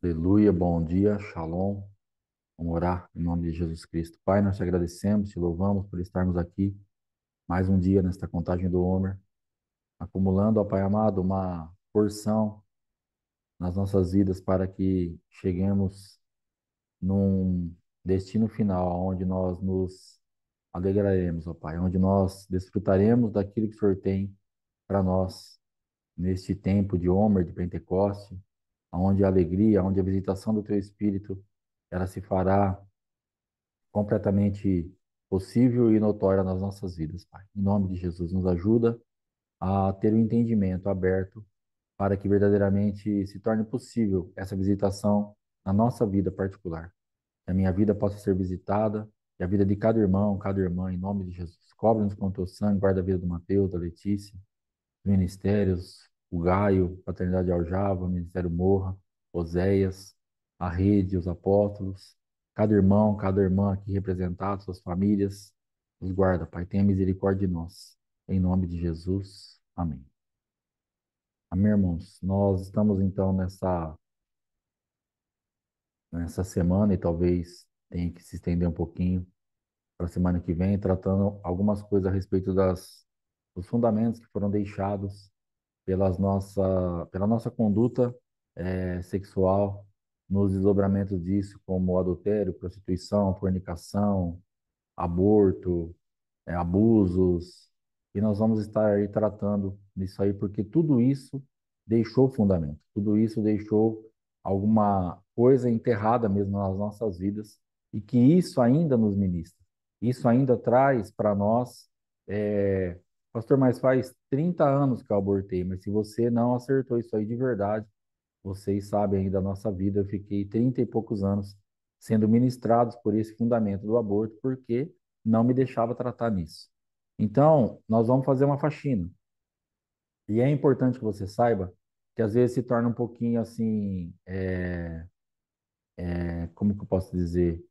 Aleluia, bom dia, shalom. Vamos orar em nome de Jesus Cristo. Pai, nós te agradecemos, te louvamos por estarmos aqui mais um dia nesta contagem do Homer, acumulando, ó Pai amado, uma porção nas nossas vidas para que cheguemos num destino final, onde nós nos alegraremos, ó Pai, onde nós desfrutaremos daquilo que o Senhor tem para nós neste tempo de Homer, de Pentecoste, onde a alegria, onde a visitação do Teu Espírito, ela se fará completamente possível e notória nas nossas vidas, Pai. Em nome de Jesus, nos ajuda a ter o entendimento aberto para que verdadeiramente se torne possível essa visitação na nossa vida particular. Que a minha vida possa ser visitada e a vida de cada irmão, cada irmã, em nome de Jesus. Cobre-nos com o teu sangue, guarda a vida do Mateus, da Letícia, dos ministérios, o Gaio, Paternidade Aljava, o Ministério Morra, Oséias, a Rede, os apóstolos, cada irmão, cada irmã aqui representado, suas famílias, os guarda, Pai, tenha misericórdia de nós. Em nome de Jesus. Amém. Amém, irmãos. Nós estamos então nessa semana e talvez tenha que se estender um pouquinho para a semana que vem, tratando algumas coisas a respeito dos fundamentos que foram deixados pela nossa conduta sexual, nos desdobramentos disso, como adultério, prostituição, fornicação, aborto, abusos, e nós vamos estar aí tratando disso aí, porque tudo isso deixou fundamento, tudo isso deixou alguma coisa enterrada mesmo nas nossas vidas, e que isso ainda nos ministra, isso ainda traz para nós, pastor, mas faz 30 anos que eu abortei, mas se você não acertou isso aí de verdade, vocês sabem aí da nossa vida, eu fiquei 30 e poucos anos sendo ministrados por esse fundamento do aborto, porque não me deixava tratar nisso. Então, nós vamos fazer uma faxina. E é importante que você saiba que às vezes se torna um pouquinho assim, como que eu posso dizer,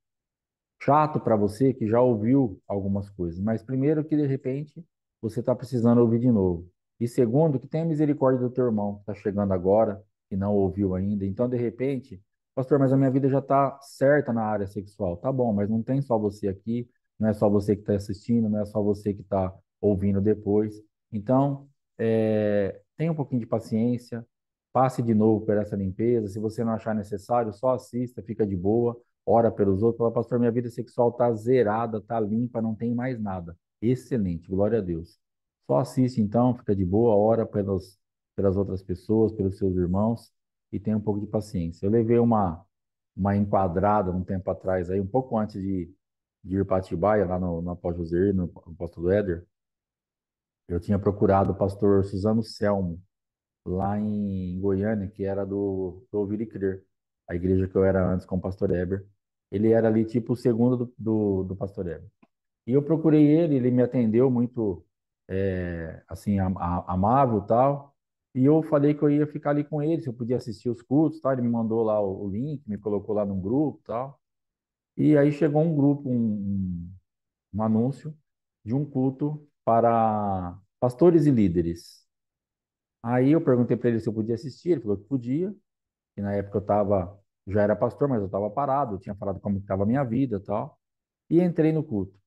chato para você que já ouviu algumas coisas. Mas primeiro que de repente você está precisando ouvir de novo. E segundo, que tenha misericórdia do teu irmão que está chegando agora e não ouviu ainda. Então, de repente, pastor, mas a minha vida já está certa na área sexual. Tá bom, mas não tem só você aqui, não é só você que está assistindo, não é só você que está ouvindo depois. Então, tenha um pouquinho de paciência, passe de novo por essa limpeza. Se você não achar necessário, só assista, fica de boa, ora pelos outros, fala, pastor, minha vida sexual está zerada, está limpa, não tem mais nada. Excelente, glória a Deus. Só assiste então, fica de boa, ora pelas outras pessoas, pelos seus irmãos e tenha um pouco de paciência. Eu levei uma enquadrada um tempo atrás, aí, um pouco antes de ir para Atibaia, lá no Apóstolo José, no Apóstolo Éder, eu tinha procurado o pastor Suzano Selmo, lá em Goiânia, que era do Ouvir e Crer, a igreja que eu era antes com o pastor Eber. Ele era ali tipo o segundo do pastor Eber. E eu procurei ele, ele me atendeu muito, assim, amável e tal. E eu falei que eu ia ficar ali com ele, se eu podia assistir os cultos, tal. Ele me mandou lá o link, me colocou lá num grupo, tal. E aí chegou um grupo, um anúncio de um culto para pastores e líderes. Aí eu perguntei para ele se eu podia assistir, ele falou que podia. E na época já era pastor, mas eu estava parado, eu tinha falado como estava a minha vida e tal. E entrei no culto.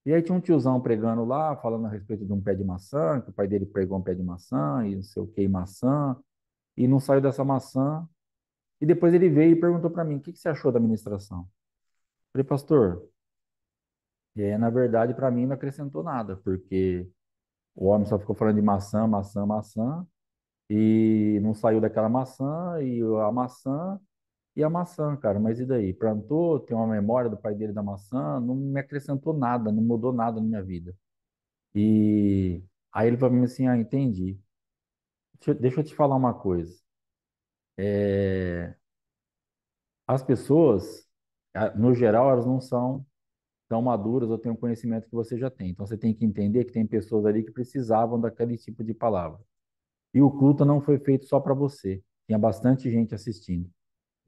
E aí tinha um tiozão pregando lá, falando a respeito de um pé de maçã, que o pai dele pregou um pé de maçã, e não sei o que, maçã, e não saiu dessa maçã. E depois ele veio e perguntou para mim, o que que você achou da ministração? Eu falei, pastor, na verdade, para mim não acrescentou nada, porque o homem só ficou falando de maçã, maçã, maçã, e não saiu daquela maçã, e a maçã, cara, mas e daí? Plantou, tem uma memória do pai dele da maçã, não me acrescentou nada, não mudou nada na minha vida. E aí ele falou pra mim assim, ah, entendi. Deixa eu te falar uma coisa. É, as pessoas, no geral, elas não são tão maduras ou têm o conhecimento que você já tem. Então você tem que entender que tem pessoas ali que precisavam daquele tipo de palavra. E o culto não foi feito só para você. Tinha bastante gente assistindo.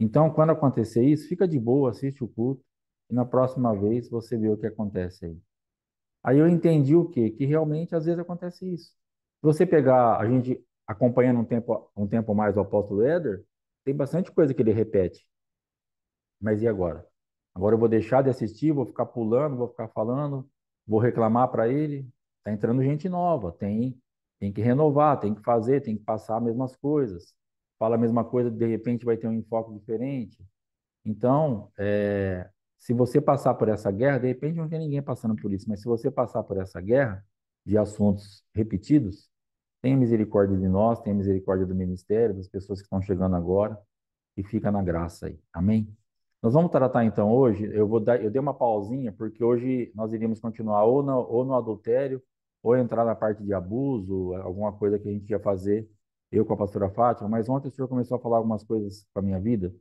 Então, quando acontecer isso, fica de boa, assiste o culto e na próxima vez você vê o que acontece aí. Aí eu entendi o quê? Que realmente às vezes acontece isso. Se você pegar, a gente acompanhando um tempo mais o apóstolo Éder, Tem bastante coisa que ele repete. Mas e agora? Agora eu vou deixar de assistir, vou ficar pulando, vou ficar falando, vou reclamar para ele. Tá entrando gente nova, tem que renovar, tem que fazer, tem que passar as mesmas coisas. Fala a mesma coisa, de repente vai ter um enfoque diferente. Então, se você passar por essa guerra, de repente não tem ninguém passando por isso, mas se você passar por essa guerra de assuntos repetidos, tenha misericórdia de nós, tenha misericórdia do ministério, das pessoas que estão chegando agora e fica na graça aí. Amém? Nós vamos tratar então hoje, eu dei uma pausinha, porque hoje nós iríamos continuar ou no adultério, ou entrar na parte de abuso, alguma coisa que a gente ia fazer, eu com a pastora Fátima, mas ontem o senhor começou a falar algumas coisas com a minha vida,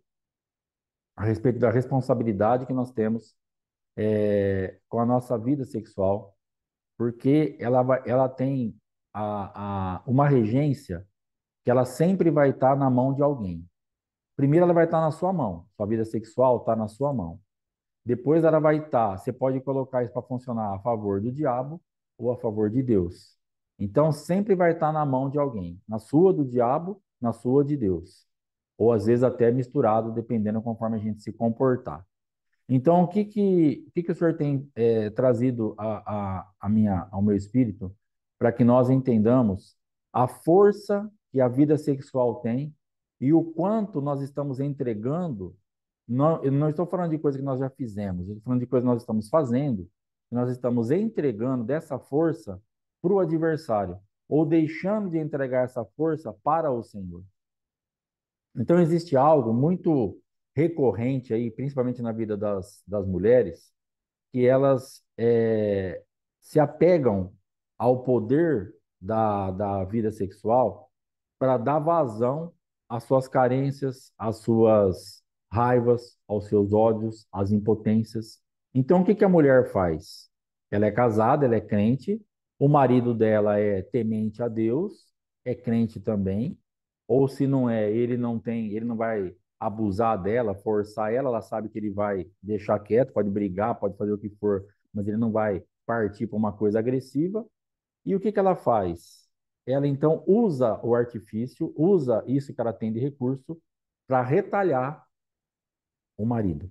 a respeito da responsabilidade que nós temos com a nossa vida sexual, porque ela tem uma regência que ela sempre vai estar na mão de alguém. Primeiro, ela vai estar na sua mão. Sua vida sexual está na sua mão. Depois, ela vai estar. Você pode colocar isso para funcionar a favor do diabo ou a favor de Deus. Então, sempre vai estar na mão de alguém. Na sua do diabo, na sua de Deus. Ou às vezes até misturado, dependendo conforme a gente se comportar. Então, o que o senhor tem trazido ao meu espírito para que nós entendamos a força que a vida sexual tem e o quanto nós estamos entregando? Não, eu não estou falando de coisa que nós já fizemos, eu estou falando de coisa que nós estamos fazendo, que nós estamos entregando dessa força para o adversário, ou deixando de entregar essa força para o Senhor. Então, existe algo muito recorrente aí, principalmente na vida das mulheres, que elas se apegam ao poder da vida sexual para dar vazão às suas carências, às suas raivas, aos seus ódios, às impotências. Então, o que que a mulher faz? Ela é casada, ela é crente, o marido dela é temente a Deus, é crente também, ou se não é, ele não vai abusar dela, forçar ela, ela sabe que ele vai deixar quieto, pode brigar, pode fazer o que for, mas ele não vai partir para uma coisa agressiva. E o que que ela faz? Ela então usa o artifício, usa isso que ela tem de recurso para retalhar o marido.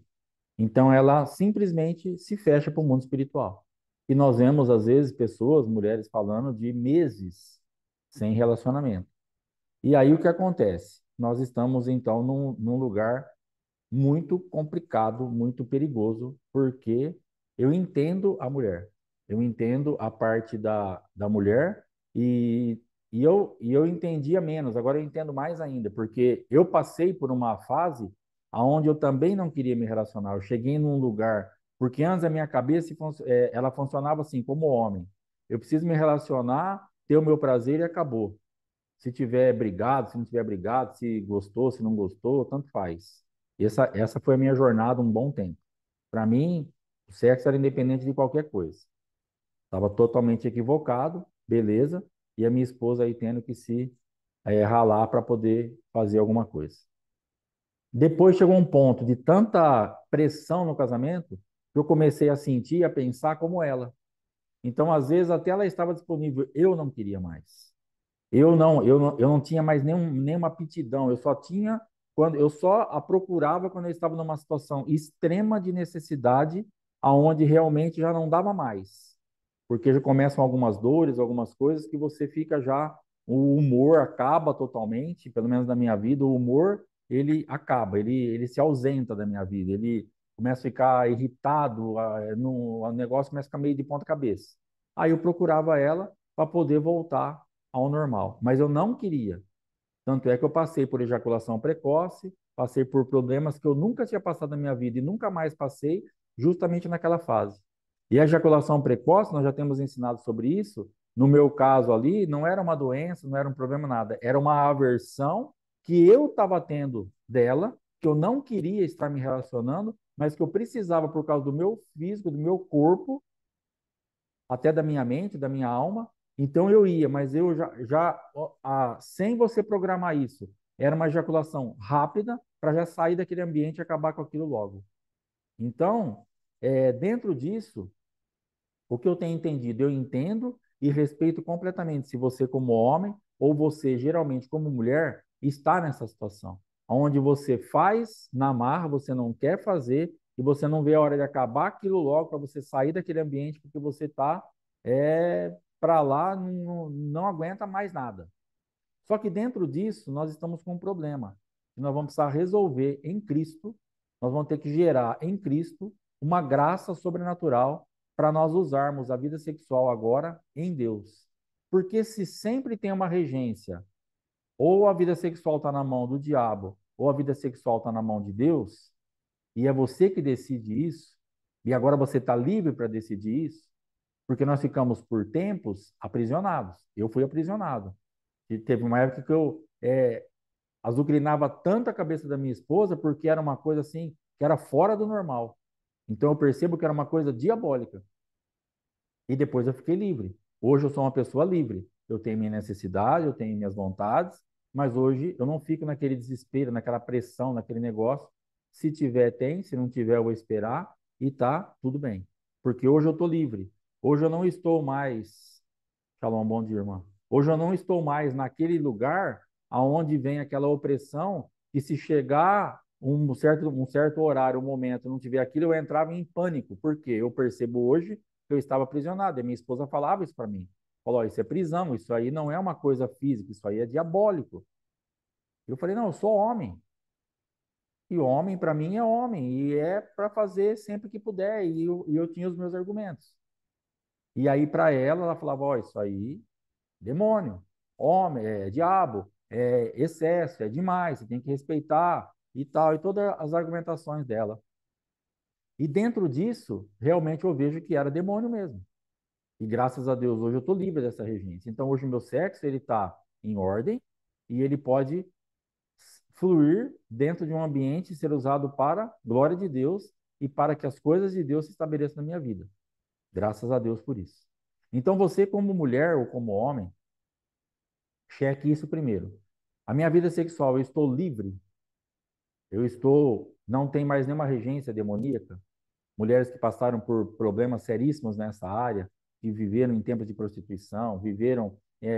Então ela simplesmente se fecha para o mundo espiritual. E nós vemos às vezes pessoas, mulheres falando de meses sem relacionamento. E aí o que acontece? Nós estamos então num lugar muito complicado, muito perigoso, porque eu entendo a mulher, eu entendo a parte da mulher e, e eu entendia menos, agora eu entendo mais ainda, porque eu passei por uma fase onde eu também não queria me relacionar, eu cheguei num lugar, porque antes a minha cabeça ela funcionava assim, como homem, eu preciso me relacionar, ter o meu prazer e acabou. Se tiver brigado, se não tiver brigado, se gostou, se não gostou, tanto faz. Essa foi a minha jornada um bom tempo. Para mim, o sexo era independente de qualquer coisa. Estava totalmente equivocado, beleza, e a minha esposa aí tendo que se ralar para poder fazer alguma coisa. Depois chegou um ponto de tanta pressão no casamento que eu comecei a sentir, a pensar como ela. Então, às vezes, até ela estava disponível, eu não queria mais. Eu não tinha mais nenhuma aptidão. Eu só tinha quando eu só a procurava quando eu estava numa situação extrema de necessidade, aonde realmente já não dava mais, porque já começam algumas dores, algumas coisas que você fica já o humor acaba totalmente, pelo menos na minha vida, o humor ele acaba, ele se ausenta da minha vida, ele começa a ficar irritado, o negócio começa a ficar meio de ponta cabeça. Aí eu procurava ela para poder voltar ao normal. Mas eu não queria. Tanto é que eu passei por ejaculação precoce, passei por problemas que eu nunca tinha passado na minha vida e nunca mais passei, justamente naquela fase. E a ejaculação precoce, nós já temos ensinado sobre isso. No meu caso ali, não era uma doença, não era um problema, nada. Era uma aversão que eu estava tendo dela, que eu não queria estar me relacionando, mas que eu precisava por causa do meu físico, do meu corpo, até da minha mente, da minha alma. Então eu ia, mas eu sem você programar isso, era uma ejaculação rápida para já sair daquele ambiente e acabar com aquilo logo. Então, dentro disso, o que eu tenho entendido, eu entendo e respeito completamente se você como homem ou você geralmente como mulher está nessa situação, onde você faz na marra, você não quer fazer, e você não vê a hora de acabar aquilo logo para você sair daquele ambiente, porque você está para lá, não aguenta mais nada. Só que dentro disso, nós estamos com um problema. Que nós vamos precisar resolver em Cristo, nós vamos ter que gerar em Cristo uma graça sobrenatural para nós usarmos a vida sexual agora em Deus. Porque se sempre tem uma regência, ou a vida sexual está na mão do diabo, ou a vida sexual está na mão de Deus, e é você que decide isso, e agora você está livre para decidir isso, porque nós ficamos por tempos aprisionados. Eu fui aprisionado. E teve uma época que eu azucrinava tanto a cabeça da minha esposa porque era uma coisa assim que era fora do normal. Então eu percebo que era uma coisa diabólica. E depois eu fiquei livre. Hoje eu sou uma pessoa livre. Eu tenho minha necessidade, eu tenho minhas vontades, mas hoje eu não fico naquele desespero, naquela pressão, naquele negócio. Se tiver, tem. Se não tiver, eu vou esperar e tá tudo bem. Porque hoje eu estou livre. Hoje eu não estou mais. Shalom, bom dia, irmã. Hoje eu não estou mais naquele lugar aonde vem aquela opressão que se chegar um certo horário, um momento, não tiver aquilo, eu entrava em pânico. Por quê? Eu percebo hoje que eu estava aprisionado. E minha esposa falava isso para mim. Falou, isso é prisão, isso aí não é uma coisa física, isso aí é diabólico. Eu falei, não, eu sou homem. E homem, para mim, é homem. E é para fazer sempre que puder. E eu tinha os meus argumentos. E aí, para ela falava, ó, isso aí demônio, homem, diabo, excesso, é demais, você tem que respeitar e tal, e todas as argumentações dela. E dentro disso, realmente eu vejo que era demônio mesmo. E graças a Deus, hoje eu estou livre dessa regência. Então, hoje o meu sexo, ele está em ordem e ele pode fluir dentro de um ambiente e ser usado para a glória de Deus e para que as coisas de Deus se estabeleçam na minha vida. Graças a Deus por isso. Então, você como mulher ou como homem, cheque isso primeiro. A minha vida sexual, eu estou livre? Não tem mais nenhuma regência demoníaca? Mulheres que passaram por problemas seríssimos nessa área, que viveram em tempos de prostituição, viveram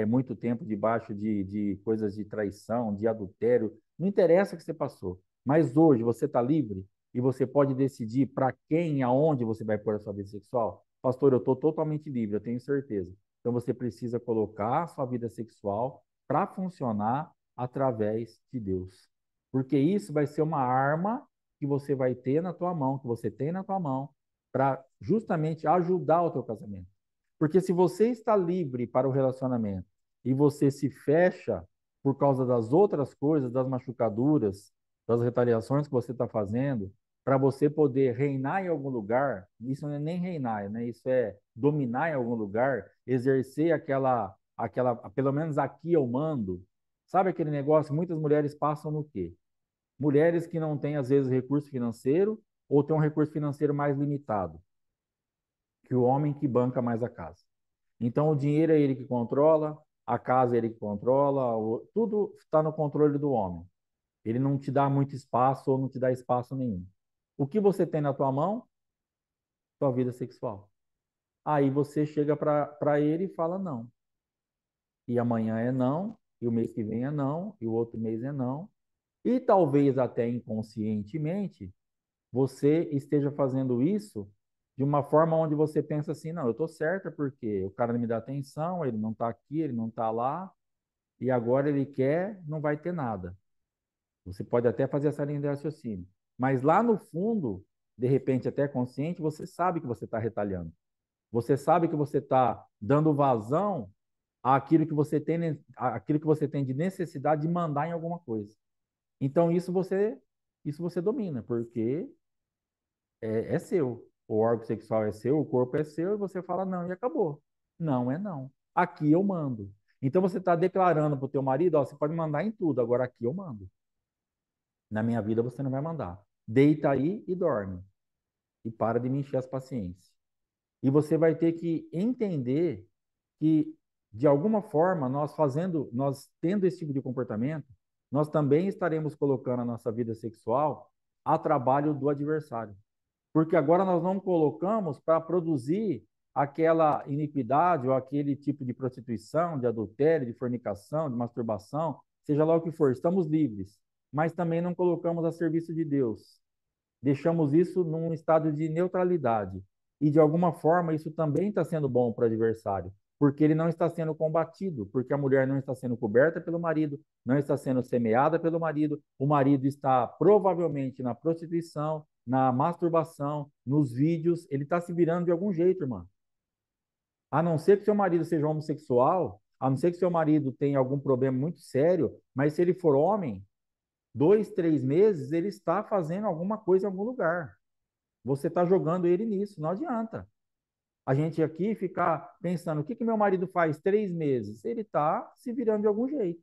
muito tempo debaixo de coisas de traição, de adultério, não interessa o que você passou, mas hoje você está livre e você pode decidir para quem e aonde você vai pôr a sua vida sexual. Pastor, eu estou totalmente livre, eu tenho certeza. Então você precisa colocar a sua vida sexual para funcionar através de Deus. Porque isso vai ser uma arma que você vai ter na tua mão, que você tem na tua mão, para justamente ajudar o teu casamento. Porque se você está livre para o relacionamento e você se fecha por causa das outras coisas, das machucaduras, das retaliações que você está fazendo, para você poder reinar em algum lugar, isso não é nem reinar, né? Isso é dominar em algum lugar, exercer pelo menos aqui eu mando. Sabe aquele negócio? Muitas mulheres passam no quê? Mulheres que não têm, às vezes, recurso financeiro ou têm um recurso financeiro mais limitado que o homem que banca mais a casa. Então, o dinheiro é ele que controla, a casa é ele que controla, tudo está no controle do homem. Ele não te dá muito espaço ou não te dá espaço nenhum. O que você tem na tua mão? Tua vida sexual. Aí você chega para ele e fala não. E amanhã é não, e o mês que vem é não, e o outro mês é não. E talvez até inconscientemente você esteja fazendo isso de uma forma onde você pensa assim, não, eu estou certa porque o cara não me dá atenção, ele não está aqui, ele não está lá, e agora ele quer, não vai ter nada. Você pode até fazer essa linha de raciocínio. Mas lá no fundo, de repente até consciente, você sabe que você está retalhando. Você sabe que você está dando vazão àquilo que você tem de necessidade de mandar em alguma coisa. Então isso você domina, porque é seu. O órgão sexual é seu, o corpo é seu, e você fala não e acabou. Não é não. Aqui eu mando. Então você está declarando para o teu marido, ó, você pode mandar em tudo, agora aqui eu mando. Na minha vida você não vai mandar. Deita aí e dorme. E para de me encher as paciências. E você vai ter que entender que, de alguma forma, nós tendo esse tipo de comportamento, nós também estaremos colocando a nossa vida sexual a trabalho do adversário. Porque agora nós não colocamos para produzir aquela iniquidade ou aquele tipo de prostituição, de adultério, de fornicação, de masturbação, seja lá o que for, estamos livres. mas também não colocamos a serviço de Deus. Deixamos isso num estado de neutralidade. E, de alguma forma, isso também está sendo bom para o adversário, porque ele não está sendo combatido, porque a mulher não está sendo coberta pelo marido, não está sendo semeada pelo marido, o marido está provavelmente na prostituição, na masturbação, nos vídeos, ele está se virando de algum jeito, irmão. A não ser que seu marido seja homossexual, a não ser que seu marido tenha algum problema muito sério, mas se ele for homem, 2, 3 meses, ele está fazendo alguma coisa em algum lugar. Você está jogando ele nisso, não adianta. A gente aqui ficar pensando, o que que meu marido faz 3 meses? Ele está se virando de algum jeito.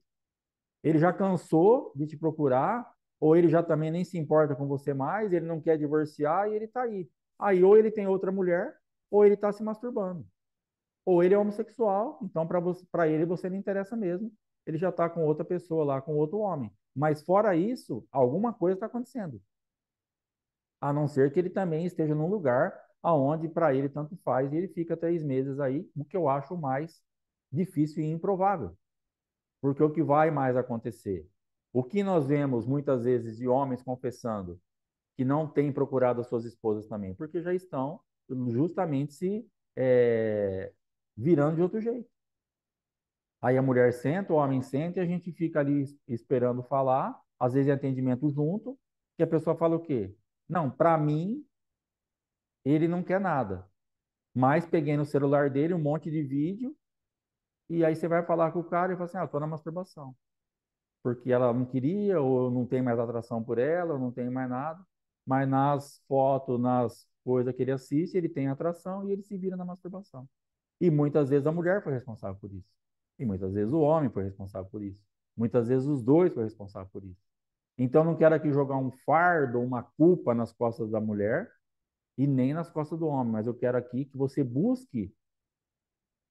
Ele já cansou de te procurar, ou ele já também nem se importa com você mais, ele não quer divorciar e ele está aí. Aí ou ele tem outra mulher, ou ele está se masturbando. Ou ele é homossexual, então para ele você não interessa mesmo. Ele já está com outra pessoa lá, com outro homem. Mas fora isso, alguma coisa está acontecendo. A não ser que ele também esteja num lugar aonde para ele tanto faz e ele fica 3 meses aí, o que eu acho mais difícil e improvável. Porque o que vai mais acontecer? O que nós vemos muitas vezes de homens confessando que não têm procurado as suas esposas também, porque já estão justamente se virando de outro jeito. Aí a mulher senta, o homem senta e a gente fica ali esperando falar, às vezes em atendimento junto, que a pessoa fala o quê? Não, para mim, ele não quer nada. Mas peguei no celular dele um monte de vídeo, e aí você vai falar com o cara e fala assim: ah, eu tô na masturbação. Porque ela não queria, ou não tem mais atração por ela, ou não tem mais nada. Mas nas fotos, nas coisas que ele assiste, ele tem atração e ele se vira na masturbação. E muitas vezes a mulher foi responsável por isso. E muitas vezes o homem foi responsável por isso. Muitas vezes os dois foram responsáveis por isso. Então, não quero aqui jogar um fardo, uma culpa nas costas da mulher e nem nas costas do homem, mas eu quero aqui que você busque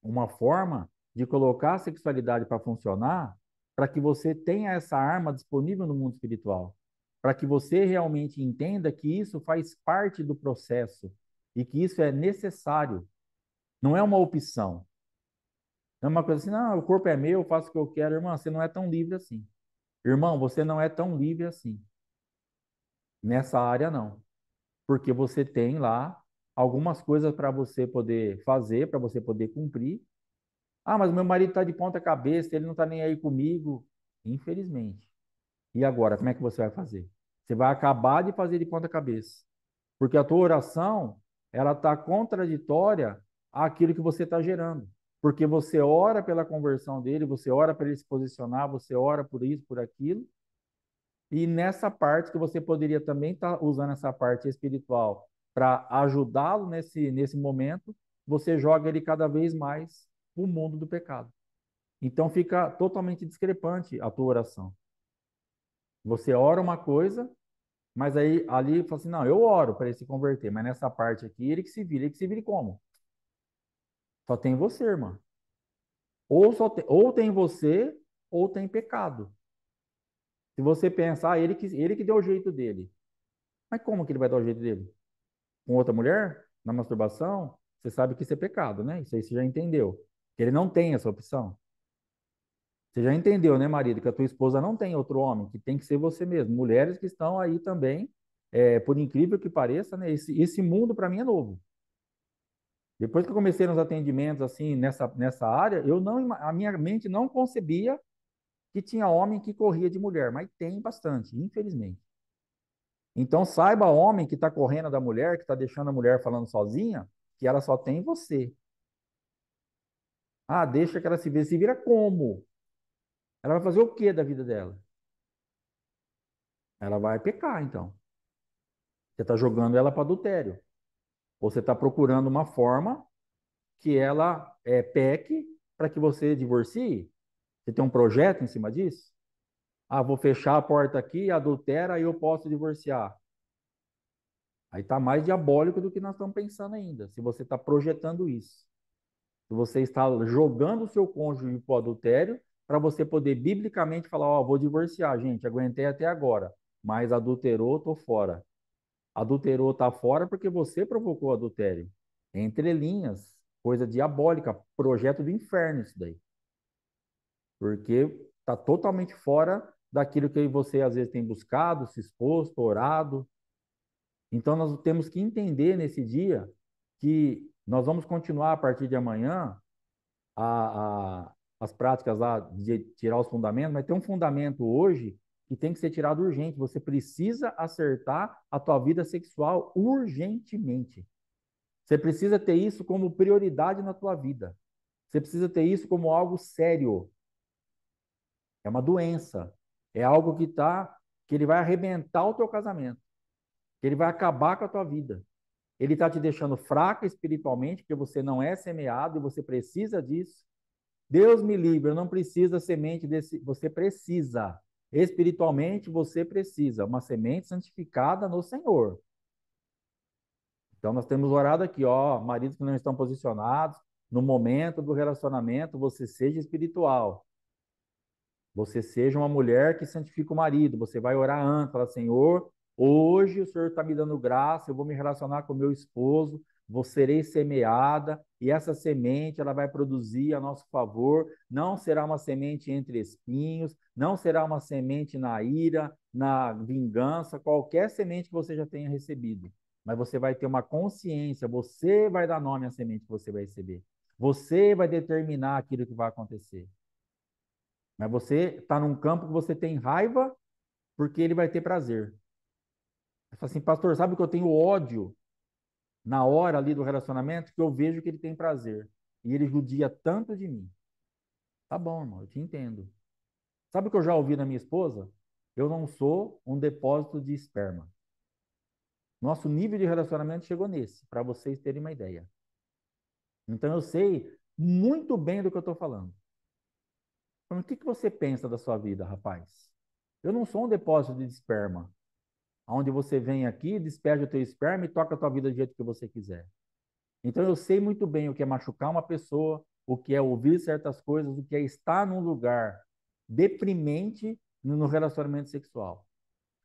uma forma de colocar a sexualidade para funcionar, para que você tenha essa arma disponível no mundo espiritual, para que você realmente entenda que isso faz parte do processo e que isso é necessário, não é uma opção. Não é uma coisa assim, não, o corpo é meu, eu faço o que eu quero. Irmão, você não é tão livre assim. Irmão, você não é tão livre assim. Nessa área, não. Porque você tem lá algumas coisas para você poder fazer, para você poder cumprir. Ah, mas meu marido está de ponta cabeça, ele não está nem aí comigo. Infelizmente. E agora, como é que você vai fazer? Você vai acabar de fazer de ponta cabeça. Porque a tua oração, ela está contraditória àquilo que você está gerando. Porque você ora pela conversão dele, você ora para ele se posicionar, você ora por isso, por aquilo. E nessa parte que você poderia também estar usando essa parte espiritual para ajudá-lo nesse momento, você joga ele cada vez mais para o mundo do pecado. Então fica totalmente discrepante a tua oração. Você ora uma coisa, mas aí ali fala assim: não, eu oro para ele se converter, mas nessa parte aqui ele que se vire como? Só tem você, irmão. Ou tem você, ou tem pecado. Se você pensar, ele que deu o jeito dele. Mas como que ele vai dar o jeito dele? Com outra mulher? Na masturbação? Você sabe que isso é pecado, né? Isso aí você já entendeu. Que ele não tem essa opção. Você já entendeu, né, marido, que a tua esposa não tem outro homem, que tem que ser você mesmo. Mulheres que estão aí também, por incrível que pareça, né? Esse mundo para mim é novo. Depois que eu comecei nos atendimentos assim nessa área, a minha mente não concebia que tinha homem que corria de mulher, mas tem bastante, infelizmente. Então saiba, homem que está correndo da mulher, que está deixando a mulher falando sozinha, que ela só tem você. Ah, deixa que ela se vira como? Ela vai fazer o que da vida dela? Ela vai pecar, então. Você está jogando ela para adultério. Ou você está procurando uma forma que ela peque para que você divorcie? Você tem um projeto em cima disso? Ah, vou fechar a porta aqui, adultera, aí eu posso divorciar. Aí está mais diabólico do que nós estamos pensando ainda, se você está projetando isso. Se você está jogando o seu cônjuge para o adultério, para você poder biblicamente falar: ó, vou divorciar, gente, aguentei até agora, mas adulterou, tô fora. Adulterou, tá fora porque você provocou o adultério. Entre linhas, coisa diabólica, projeto do inferno isso daí. Porque tá totalmente fora daquilo que você às vezes tem buscado, se exposto, orado. Então nós temos que entender nesse dia que nós vamos continuar a partir de amanhã as práticas lá de tirar os fundamentos, mas tem um fundamento hoje que tem que ser tirado urgente. Você precisa acertar a tua vida sexual urgentemente. Você precisa ter isso como prioridade na tua vida. Você precisa ter isso como algo sério. É uma doença. É algo que ele vai arrebentar o teu casamento, que ele vai acabar com a tua vida. Ele está te deixando fraca espiritualmente, porque você não é semeado e você precisa disso. Deus me livre, eu não preciso da semente desse. Você precisa. Espiritualmente, você precisa. Uma semente santificada no Senhor. Então, nós temos orado aqui, ó, maridos que não estão posicionados, no momento do relacionamento, você seja espiritual. Você seja uma mulher que santifica o marido. Você vai orar antes, fala, Senhor, hoje o Senhor está me dando graça, eu vou me relacionar com o meu esposo, vou serei semeada, e essa semente ela vai produzir a nosso favor. Não será uma semente entre espinhos, não será uma semente na ira, na vingança, qualquer semente que você já tenha recebido. Mas você vai ter uma consciência, você vai dar nome à semente que você vai receber. Você vai determinar aquilo que vai acontecer. Mas você está num campo que você tem raiva porque ele vai ter prazer. Você fala assim, pastor, sabe que eu tenho ódio na hora ali do relacionamento que eu vejo que ele tem prazer. E ele judia tanto de mim. Tá bom, irmão, eu te entendo. Sabe o que eu já ouvi da minha esposa? Eu não sou um depósito de esperma. Nosso nível de relacionamento chegou nesse, para vocês terem uma ideia. Então eu sei muito bem do que eu estou falando. Então, o que você pensa da sua vida, rapaz? Eu não sou um depósito de esperma, onde você vem aqui, despeja o teu esperma e toca a tua vida do jeito que você quiser. Então eu sei muito bem o que é machucar uma pessoa, o que é ouvir certas coisas, o que é estar num lugar deprimente no relacionamento sexual.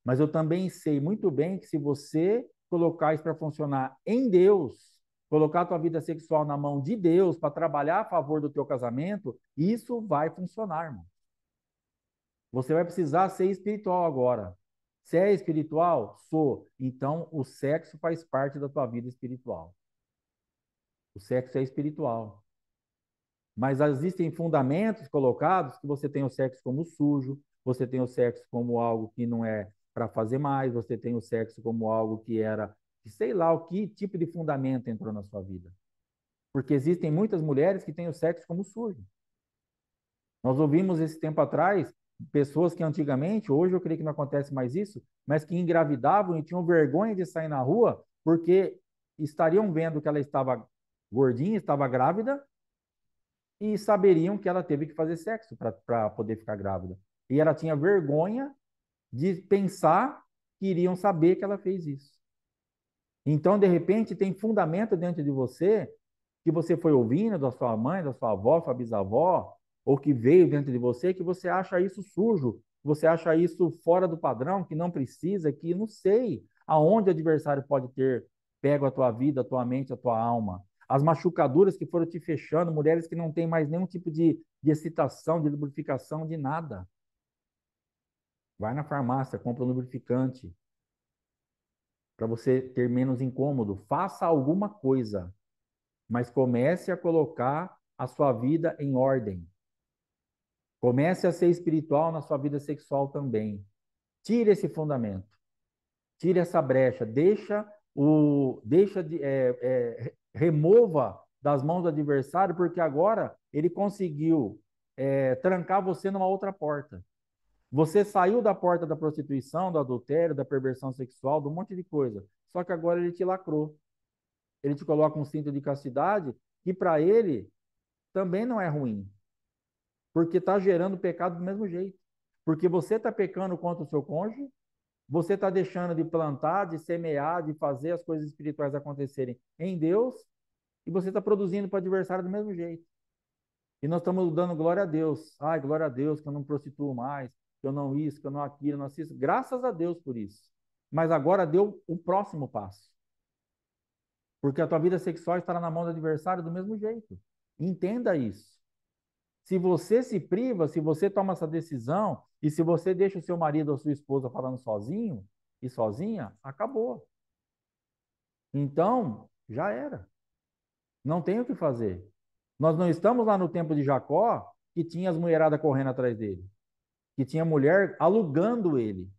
Mas eu também sei muito bem que se você colocar isso para funcionar em Deus, colocar a tua vida sexual na mão de Deus para trabalhar a favor do teu casamento, isso vai funcionar, irmão. Você vai precisar ser espiritual agora. Se é espiritual, sou. Então, o sexo faz parte da tua vida espiritual. O sexo é espiritual. Mas existem fundamentos colocados que você tem o sexo como sujo, você tem o sexo como algo que não é para fazer mais, você tem o sexo como algo que era, sei lá, o que tipo de fundamento entrou na sua vida. Porque existem muitas mulheres que têm o sexo como sujo. Nós ouvimos esse tempo atrás pessoas que antigamente, hoje eu creio que não acontece mais isso, mas que engravidavam e tinham vergonha de sair na rua porque estariam vendo que ela estava gordinha, estava grávida e saberiam que ela teve que fazer sexo para poder ficar grávida. E ela tinha vergonha de pensar que iriam saber que ela fez isso. Então, de repente, tem fundamento dentro de você que você foi ouvindo da sua mãe, da sua avó, sua bisavó, ou que veio dentro de você, que você acha isso sujo, você acha isso fora do padrão, que não precisa, que não sei aonde o adversário pode ter pego a tua vida, a tua mente, a tua alma. As machucaduras que foram te fechando, mulheres que não têm mais nenhum tipo de excitação, de lubrificação, de nada. Vai na farmácia, compra um lubrificante para você ter menos incômodo. Faça alguma coisa, mas comece a colocar a sua vida em ordem. Comece a ser espiritual na sua vida sexual também. Tire esse fundamento, tire essa brecha, remova das mãos do adversário, porque agora ele conseguiu trancar você numa outra porta. Você saiu da porta da prostituição, do adultério, da perversão sexual, de um monte de coisa. Só que agora ele te lacrou. Ele te coloca um cinto de castidade que para ele também não é ruim, porque está gerando pecado do mesmo jeito. Porque você está pecando contra o seu cônjuge, você está deixando de plantar, de semear, de fazer as coisas espirituais acontecerem em Deus, e você está produzindo para o adversário do mesmo jeito. E nós estamos dando glória a Deus. Ai, glória a Deus que eu não prostituo mais, que eu não isso, que eu não aquilo, eu não assisto. Graças a Deus por isso. Mas agora deu o próximo passo. Porque a tua vida sexual estará na mão do adversário do mesmo jeito. Entenda isso. Se você se priva, se você toma essa decisão, e se você deixa o seu marido ou sua esposa falando sozinho e sozinha, acabou. Então, já era. Não tem o que fazer. Nós não estamos lá no tempo de Jacó, que tinha as mulheradas correndo atrás dele, que tinha mulher alugando ele.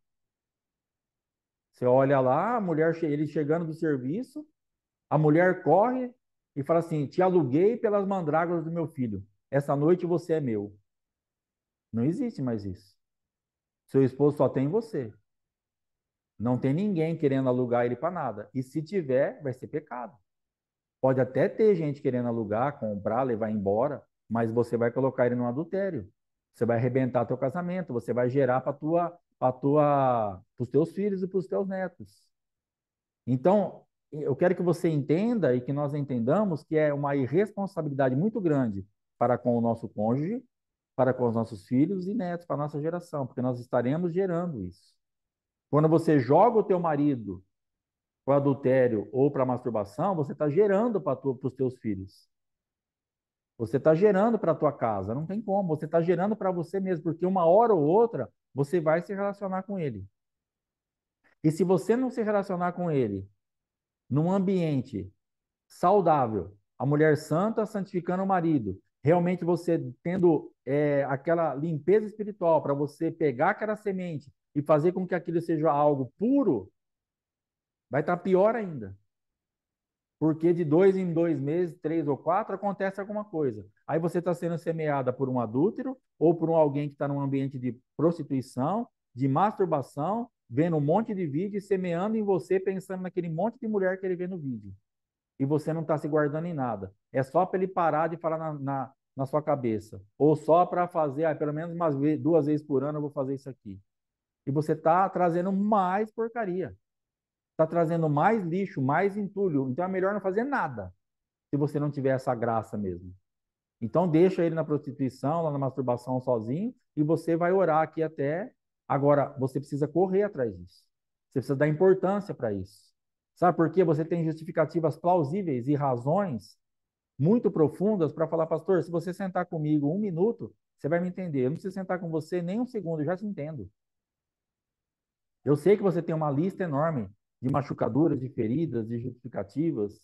Você olha lá, a mulher, ele chegando do serviço, a mulher corre e fala assim: Te aluguei pelas mandrágoras do meu filho. Essa noite você é meu. Não existe mais isso. Seu esposo só tem você. Não tem ninguém querendo alugar ele para nada. E se tiver, vai ser pecado. Pode até ter gente querendo alugar, comprar, levar embora, mas você vai colocar ele no adultério. Você vai arrebentar teu casamento, você vai gerar os teus filhos e para os teus netos. Então, eu quero que você entenda e que nós entendamos que é uma irresponsabilidade muito grande para com o nosso cônjuge, para com os nossos filhos e netos, para a nossa geração, porque nós estaremos gerando isso. Quando você joga o teu marido para o adultério ou para a masturbação, você está gerando para os teus filhos. Você está gerando para a tua casa, não tem como. Você está gerando para você mesmo, porque uma hora ou outra você vai se relacionar com ele. E se você não se relacionar com ele num ambiente saudável, a mulher santa santificando o marido, realmente você tendo aquela limpeza espiritual para você pegar aquela semente e fazer com que aquilo seja algo puro, vai estar pior ainda. Porque de 2 em 2 meses, 3 ou 4, acontece alguma coisa. Aí você está sendo semeada por um adúltero ou por alguém que está num ambiente de prostituição, de masturbação, vendo um monte de vídeo e semeando em você, pensando naquele monte de mulher que ele vê no vídeo. E você não está se guardando em nada. É só para ele parar de falar na sua cabeça. Ou só para fazer, pelo menos 2 vezes por ano eu vou fazer isso aqui. E você está trazendo mais porcaria. Está trazendo mais lixo, mais entulho. Então é melhor não fazer nada se você não tiver essa graça mesmo. Então deixa ele na prostituição, lá na masturbação sozinho, e você vai orar aqui até. Agora, você precisa correr atrás disso. Você precisa dar importância para isso. Sabe por quê? Você tem justificativas plausíveis e razões muito profundas para falar, pastor, se você sentar comigo 1 minuto, você vai me entender. Eu não preciso sentar com você nem 1 segundo, eu já te entendo. Eu sei que você tem uma lista enorme de machucaduras, de feridas, de justificativas,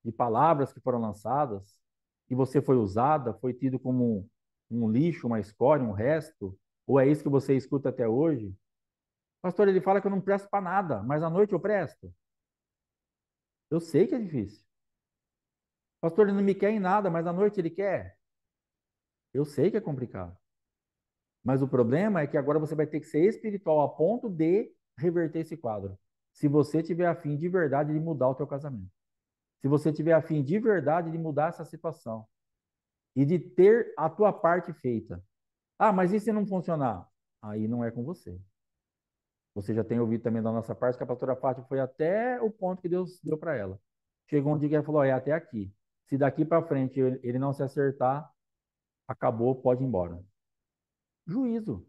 de palavras que foram lançadas, e você foi usada, foi tido como um lixo, uma escória, um resto, ou é isso que você escuta até hoje? Pastor, ele fala que eu não presto para nada, mas à noite eu presto. Eu sei que é difícil. Pastor, ele não me quer em nada, mas à noite ele quer. Eu sei que é complicado. Mas o problema é que agora você vai ter que ser espiritual a ponto de reverter esse quadro. Se você tiver a fim de verdade de mudar o teu casamento. Se você tiver a fim de verdade de mudar essa situação e de ter a tua parte feita. Ah, mas e se não funcionar? Aí não é com você. Você já tem ouvido também da nossa parte que a pastora Fátima foi até o ponto que Deus deu para ela. Chegou um dia que ela falou: é até aqui. Se daqui para frente ele não se acertar, acabou, pode ir embora. Juízo.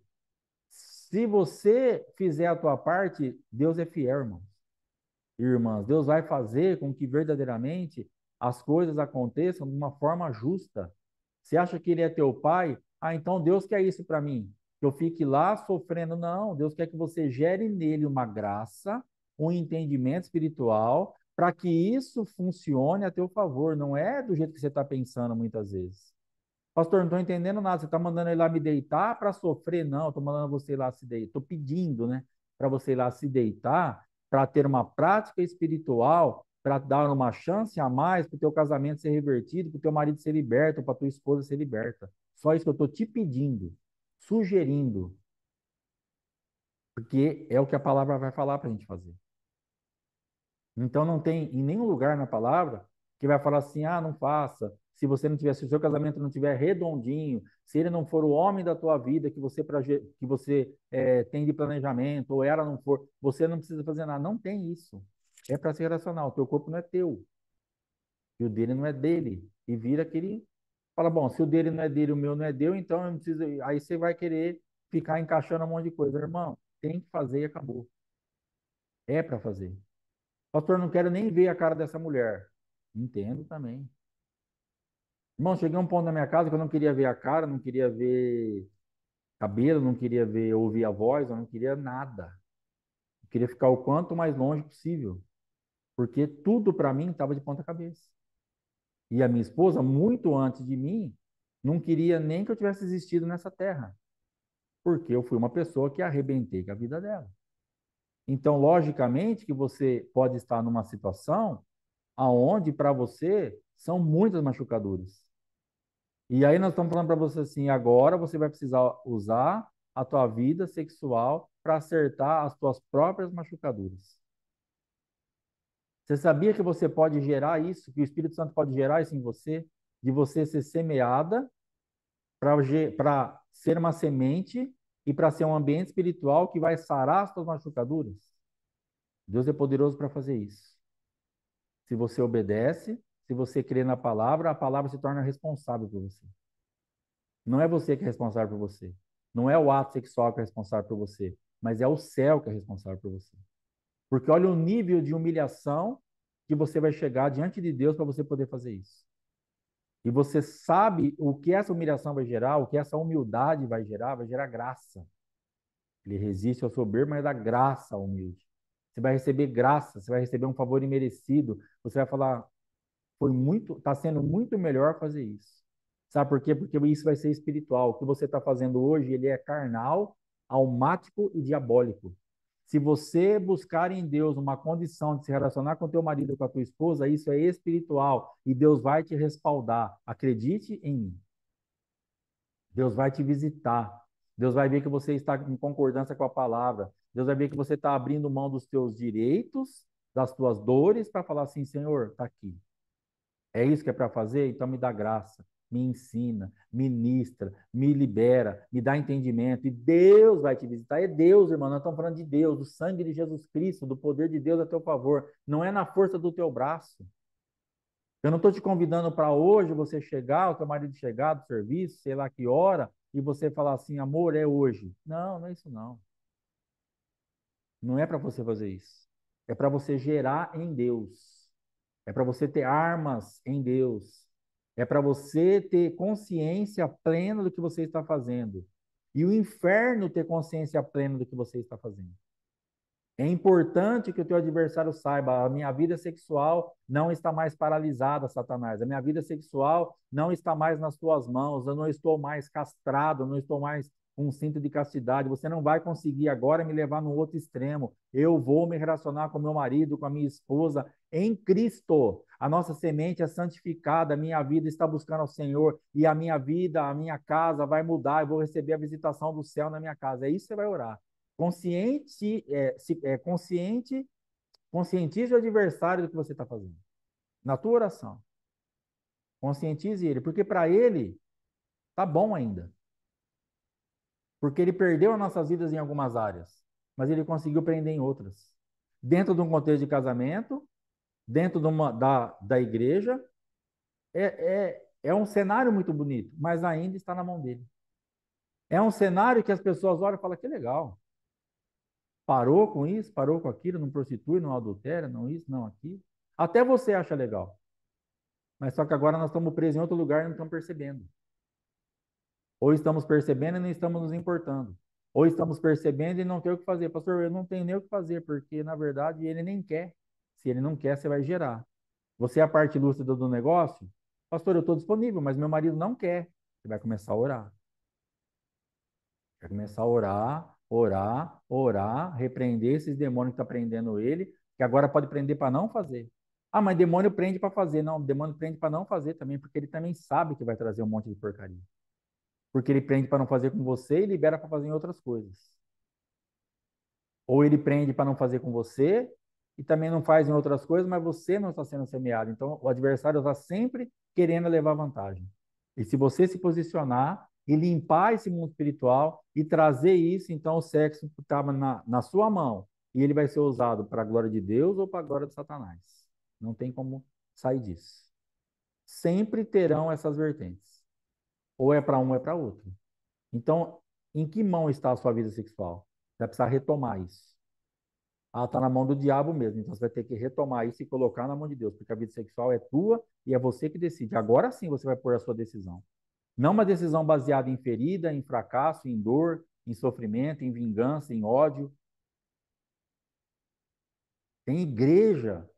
Se você fizer a tua parte, Deus é fiel, irmão. Irmãs, Deus vai fazer com que verdadeiramente as coisas aconteçam de uma forma justa. Você acha que ele é teu pai? Ah, então Deus quer isso para mim. Que eu fique lá sofrendo. Não, Deus quer que você gere nele uma graça, um entendimento espiritual, para que isso funcione a teu favor. Não é do jeito que você está pensando muitas vezes. Pastor, não estou entendendo nada. Você está mandando ele lá me deitar para sofrer? Não, estou mandando você ir lá se deitar. Estou pedindo, né? Para você ir lá se deitar, para ter uma prática espiritual, para dar uma chance a mais para o teu casamento ser revertido, para o teu marido ser liberto, para a tua esposa ser liberta. Só isso que eu estou te pedindo, sugerindo, porque é o que a palavra vai falar para a gente fazer. Então não tem em nenhum lugar na palavra que vai falar assim, ah, não faça. Se você não tiver, se o seu casamento não tiver redondinho, se ele não for o homem da tua vida que você tem de planejamento, ou ela não for, você não precisa fazer nada. Não tem isso. É para ser racional. O teu corpo não é teu. E o dele não é dele. E vira aquele. Fala, bom, se o dele não é dele, o meu não é dele, então eu não preciso. Aí você vai querer ficar encaixando um monte de coisa. Irmão, tem que fazer e acabou. É para fazer. Pastor, não quero nem ver a cara dessa mulher. Entendo também. Irmão, cheguei a um ponto na minha casa que eu não queria ver a cara, não queria ver cabelo, não queria ver, ouvir a voz, eu não queria nada. Eu queria ficar o quanto mais longe possível, porque tudo para mim estava de ponta cabeça. E a minha esposa, muito antes de mim, não queria nem que eu tivesse existido nessa terra, porque eu fui uma pessoa que arrebentei com a vida dela. Então, logicamente, que você pode estar numa situação aonde para você são muitas machucaduras. E aí nós estamos falando para você assim, agora você vai precisar usar a tua vida sexual para acertar as tuas próprias machucaduras. Você sabia que você pode gerar isso, que o Espírito Santo pode gerar isso em você, de você ser semeada para ser uma semente e para ser um ambiente espiritual que vai sarar as tuas machucaduras? Deus é poderoso para fazer isso. Se você obedece, se você crê na palavra, a palavra se torna responsável por você. Não é você que é responsável por você. Não é o ato sexual que é responsável por você, mas é o céu que é responsável por você. Porque olha o nível de humilhação que você vai chegar diante de Deus para você poder fazer isso. E você sabe o que essa humilhação vai gerar, o que essa humildade vai gerar graça. Ele resiste ao soberbo, mas dá graça ao humilde. Você vai receber graça, você vai receber um favor imerecido. Você vai falar, foi muito, está sendo muito melhor fazer isso. Sabe por quê? Porque isso vai ser espiritual. O que você está fazendo hoje, ele é carnal, almático e diabólico. Se você buscar em Deus uma condição de se relacionar com teu marido ou com a tua esposa, isso é espiritual e Deus vai te respaldar. Acredite em mim. Deus vai te visitar. Deus vai ver que você está em concordância com a palavra. Deus vai ver que você está abrindo mão dos teus direitos, das tuas dores, para falar assim, Senhor, está aqui. É isso que é para fazer? Então me dá graça, me ensina, ministra, me libera, me dá entendimento. E Deus vai te visitar. É Deus, irmão. Nós estamos falando de Deus, do sangue de Jesus Cristo, do poder de Deus a teu favor. Não é na força do teu braço. Eu não estou te convidando para hoje você chegar, o teu marido chegar do serviço, sei lá que hora, e você falar assim, amor, é hoje. Não, não é isso não. Não é para você fazer isso. É para você gerar em Deus. É para você ter armas em Deus. É para você ter consciência plena do que você está fazendo. E o inferno ter consciência plena do que você está fazendo. É importante que o teu adversário saiba, a minha vida sexual não está mais paralisada, Satanás. A minha vida sexual não está mais nas tuas mãos. Eu não estou mais castrado, eu não estou mais com um cinto de castidade. Você não vai conseguir agora me levar no outro extremo. Eu vou me relacionar com meu marido, com a minha esposa em Cristo. A nossa semente é santificada, a minha vida está buscando ao Senhor e a minha vida, a minha casa vai mudar. Eu vou receber a visitação do céu na minha casa. É isso que você vai orar. Conscientize o adversário do que você está fazendo. Na tua oração. Conscientize ele, porque para ele tá bom ainda. Porque ele perdeu as nossas vidas em algumas áreas, mas ele conseguiu prender em outras. Dentro de um contexto de casamento, dentro da igreja, é um cenário muito bonito, mas ainda está na mão dele. É um cenário que as pessoas olham e falam que legal. Parou com isso, parou com aquilo, não prostitui, não adultera, não isso, não aquilo. Até você acha legal. Mas só que agora nós estamos presos em outro lugar e não estamos percebendo. Ou estamos percebendo e não estamos nos importando. Ou estamos percebendo e não tem o que fazer. Pastor, eu não tenho nem o que fazer, porque na verdade ele nem quer. Se ele não quer, você vai gerar. Você é a parte lúcida do negócio? Pastor, eu estou disponível, mas meu marido não quer. Você vai começar a orar. Vai começar a orar, orar, orar, repreender esses demônios que estão prendendo ele, que agora pode prender para não fazer. Ah, mas demônio prende para fazer. Não, demônio prende para não fazer também, porque ele também sabe que vai trazer um monte de porcaria. Porque ele prende para não fazer com você e libera para fazer em outras coisas. Ou ele prende para não fazer com você e também não faz em outras coisas, mas você não está sendo semeado. Então, o adversário está sempre querendo levar vantagem. E se você se posicionar e limpar esse mundo espiritual e trazer isso, então o sexo estava na sua mão e ele vai ser usado para a glória de Deus ou para a glória de Satanás. Não tem como sair disso. Sempre terão essas vertentes. Ou é para um ou é para outro. Então, em que mão está a sua vida sexual? Vai precisar retomar isso. ela está na mão do diabo mesmo. Então você vai ter que retomar isso e colocar na mão de Deus, porque a vida sexual é tua e é você que decide. Agora sim você vai pôr a sua decisão. Não uma decisão baseada em ferida, em fracasso, em dor, em sofrimento, em vingança, em ódio. Tem igreja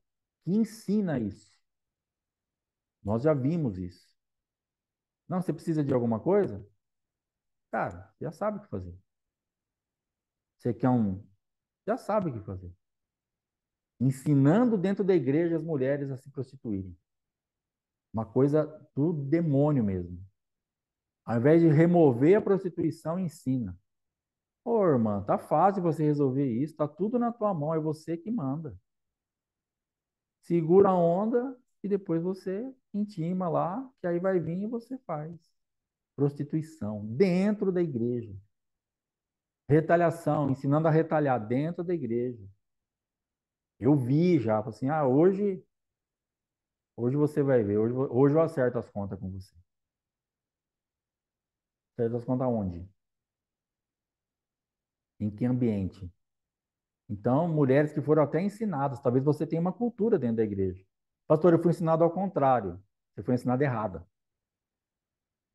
que ensina isso. Nós já vimos isso. Não, você precisa de alguma coisa? Cara, já sabe o que fazer. Você quer um. Já sabe o que fazer. Ensinando dentro da igreja as mulheres a se prostituírem. Uma coisa do demônio mesmo. Ao invés de remover a prostituição, ensina. Ô, irmã, tá fácil você resolver isso, tá tudo na tua mão, é você que manda. Segura a onda e depois você intima lá, que aí vai vir e você faz. Prostituição dentro da igreja. Retaliação, ensinando a retalhar dentro da igreja. Eu vi já, assim, hoje você vai ver, hoje eu acerto as contas com você. Acerto as contas onde? Em que ambiente? Então, mulheres que foram até ensinadas, talvez você tenha uma cultura dentro da igreja. Pastor, eu fui ensinado ao contrário. Você foi ensinada errada.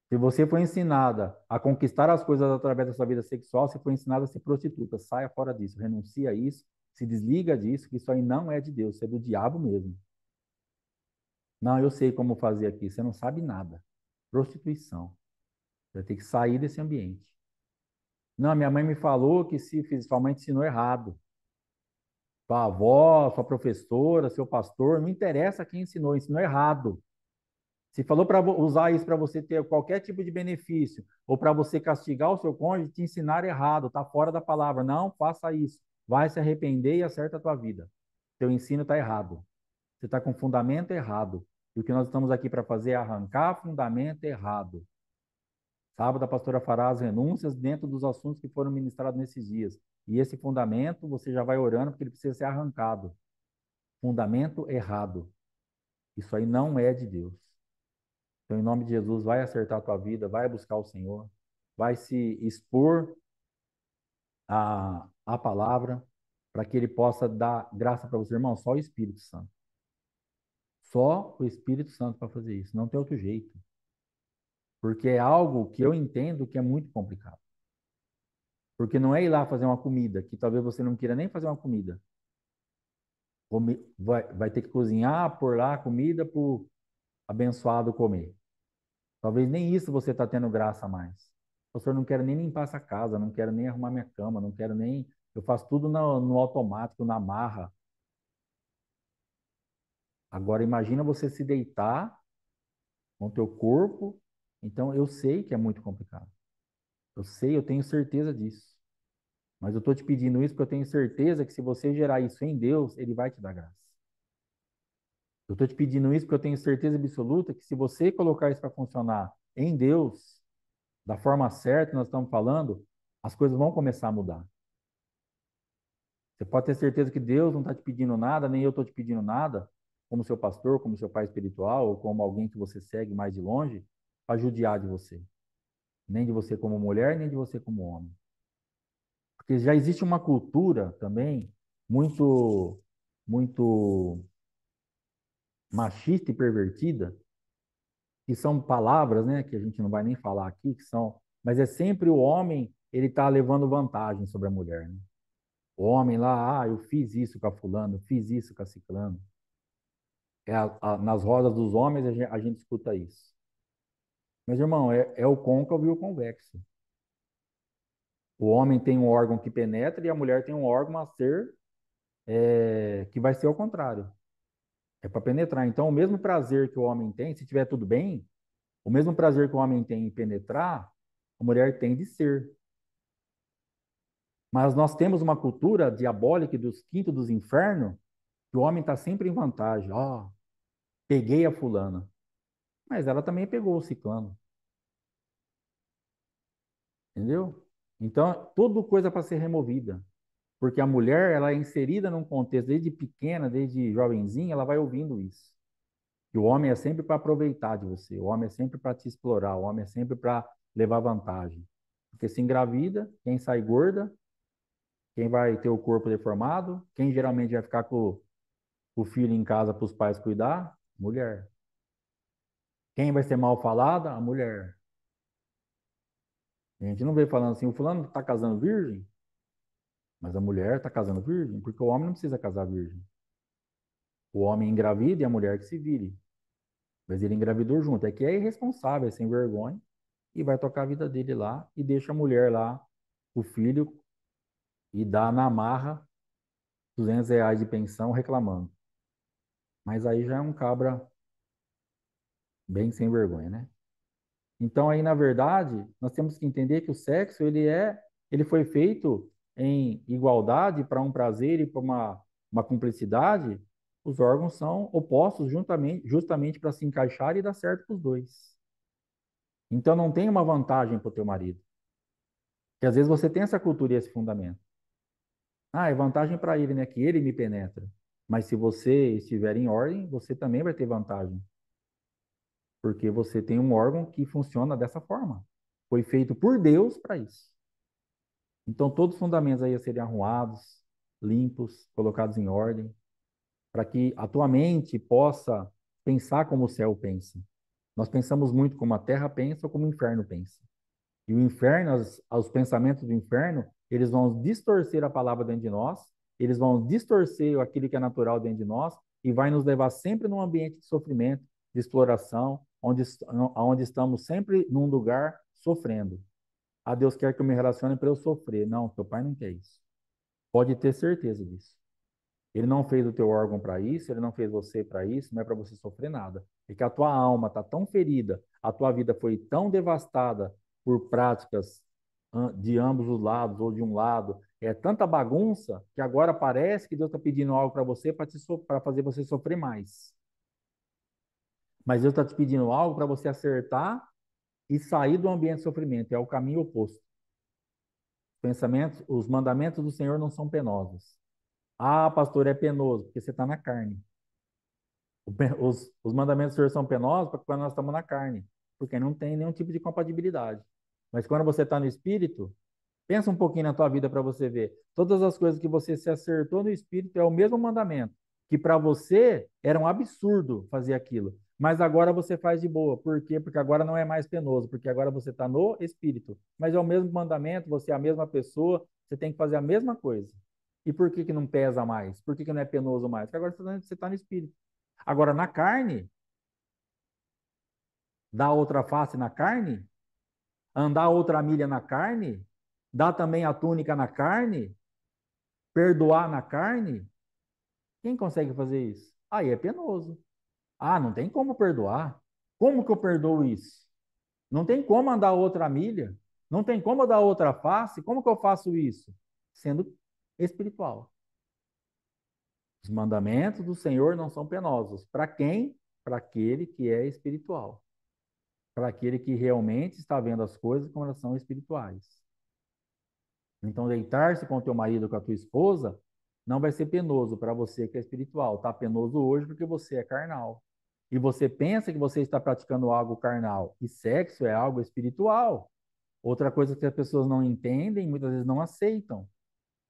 Se você foi ensinada a conquistar as coisas através da sua vida sexual, você foi ensinada a ser prostituta. Saia fora disso, renuncia a isso, se desliga disso, que isso aí não é de Deus, isso é do diabo mesmo. Não, eu sei como fazer aqui. Você não sabe nada. Prostituição. Você vai ter que sair desse ambiente. Não, minha mãe me falou que se fiz, sua mãe te ensinou errado. Sua avó, sua professora, seu pastor, não interessa quem ensinou, ensinou errado. Se falou para usar isso para você ter qualquer tipo de benefício ou para você castigar o seu cônjuge, te ensinar errado, está fora da palavra. Não faça isso. Vai se arrepender e acerta a tua vida. Teu ensino está errado. Você está com fundamento errado. E o que nós estamos aqui para fazer é arrancar fundamento errado. Sábado, a pastora fará as renúncias dentro dos assuntos que foram ministrados nesses dias. E esse fundamento, você já vai orando, porque ele precisa ser arrancado. Fundamento errado. Isso aí não é de Deus. Então, em nome de Jesus, vai acertar a tua vida, vai buscar o Senhor, vai se expor à palavra, para que ele possa dar graça para você, irmão. Só o Espírito Santo. Só o Espírito Santo para fazer isso. Não tem outro jeito. Porque é algo que eu entendo que é muito complicado. Porque não é ir lá fazer uma comida, que talvez você não queira nem fazer uma comida. Vai ter que cozinhar, pôr lá a comida para o abençoado comer. Talvez nem isso você está tendo graça mais. Pastor, não quero nem limpar essa casa, não quero nem arrumar minha cama, não quero nem. Eu faço tudo no automático, na marra. Agora imagina você se deitar com o teu corpo. Então eu sei que é muito complicado. Eu sei, eu tenho certeza disso. Mas eu estou te pedindo isso porque eu tenho certeza que se você gerar isso em Deus, Ele vai te dar graça. Eu estou te pedindo isso porque eu tenho certeza absoluta que se você colocar isso para funcionar em Deus, da forma certa que nós estamos falando, as coisas vão começar a mudar. Você pode ter certeza que Deus não está te pedindo nada, nem eu estou te pedindo nada, como seu pastor, como seu pai espiritual, ou como alguém que você segue mais de longe, para judiar de você. Nem de você como mulher, nem de você como homem. Porque já existe uma cultura também muito machista e pervertida, que são palavras, né, que a gente não vai nem falar aqui, que são, mas é sempre o homem, ele está levando vantagem sobre a mulher, né? O homem lá, eu fiz isso com a fulano, fiz isso com a ciclano. Nas rodas dos homens a gente escuta isso. Mas, irmão, é o côncavo e o convexo. O homem tem um órgão que penetra e a mulher tem um órgão a ser que vai ser ao contrário. É para penetrar. Então, o mesmo prazer que o homem tem, se tiver tudo bem, o mesmo prazer que o homem tem em penetrar, a mulher tem de ser. Mas nós temos uma cultura diabólica dos quintos dos infernos, que o homem está sempre em vantagem. Ó, oh, peguei a fulana. Mas ela também pegou o ciclano. Entendeu? Então, tudo coisa para ser removida. Porque a mulher, ela é inserida num contexto desde pequena, desde jovenzinha, ela vai ouvindo isso. E o homem é sempre para aproveitar de você, o homem é sempre para te explorar, o homem é sempre para levar vantagem. Porque se engravida, quem sai gorda Quem vai ter o corpo deformado? Quem geralmente vai ficar com o filho em casa para os pais cuidar? Mulher. Quem vai ser mal falada? A mulher. A gente não vê falando assim, o fulano está casando virgem, mas a mulher está casando virgem, porque o homem não precisa casar virgem. O homem engravida e a mulher que se vire. Mas ele engravidou junto. É que é irresponsável, é sem vergonha, e vai tocar a vida dele lá e deixa a mulher lá, o filho, e dá na marra R$ 200 de pensão reclamando. Mas aí já é um cabra bem sem vergonha, né? Então aí, na verdade, nós temos que entender que o sexo, ele foi feito em igualdade para um prazer e para uma cumplicidade. Os órgãos são opostos justamente para se encaixar e dar certo para os dois. Então não tem uma vantagem para o teu marido. Porque às vezes você tem essa cultura e esse fundamento. Ah, é vantagem para ele, né? Que ele me penetra. Mas se você estiver em ordem, você também vai ter vantagem. Porque você tem um órgão que funciona dessa forma. Foi feito por Deus para isso. Então, todos os fundamentos aí a serem arrumados, limpos, colocados em ordem, para que a tua mente possa pensar como o céu pensa. Nós pensamos muito como a terra pensa ou como o inferno pensa. E o inferno, os pensamentos do inferno, eles vão distorcer a palavra dentro de nós, eles vão distorcer aquilo que é natural dentro de nós e vai nos levar sempre num ambiente de sofrimento, de exploração, onde estamos sempre num lugar sofrendo. Ah, Deus quer que eu me relacione para eu sofrer. Não, teu pai não quer isso. Pode ter certeza disso. Ele não fez o teu órgão para isso, ele não fez você para isso, não é para você sofrer nada. É que a tua alma está tão ferida, a tua vida foi tão devastada por práticas de ambos os lados ou de um lado, é tanta bagunça que agora parece que Deus está pedindo algo para você para fazer você sofrer mais. Mas Deus está te pedindo algo para você acertar e sair do ambiente de sofrimento. É o caminho oposto. Pensamentos, os mandamentos do Senhor não são penosos. Ah, pastor, é penoso, porque você está na carne. Os mandamentos do Senhor são penosos porque quando nós estamos na carne, porque não tem nenhum tipo de compatibilidade. Mas quando você está no Espírito, pensa um pouquinho na tua vida para você ver. Todas as coisas que você se acertou no Espírito é o mesmo mandamento, que para você era um absurdo fazer aquilo. Mas agora você faz de boa. Por quê? Porque agora não é mais penoso, porque agora você está no Espírito. Mas é o mesmo mandamento, você é a mesma pessoa, você tem que fazer a mesma coisa. E por que que não pesa mais? Por que que não é penoso mais? Porque agora você está no Espírito. Agora, na carne, dar outra face na carne, andar outra milha na carne, dar também a túnica na carne, perdoar na carne, quem consegue fazer isso? Aí é penoso. Ah, não tem como perdoar. Como que eu perdoo isso? Não tem como andar outra milha. Não tem como dar outra face. Como que eu faço isso? Sendo espiritual. Os mandamentos do Senhor não são penosos. Para quem? Para aquele que é espiritual. Para aquele que realmente está vendo as coisas como elas são espirituais. Então, deitar-se com o teu marido, com a tua esposa, não vai ser penoso para você que é espiritual. Está penoso hoje porque você é carnal. E você pensa que você está praticando algo carnal. E sexo é algo espiritual. Outra coisa que as pessoas não entendem, muitas vezes não aceitam.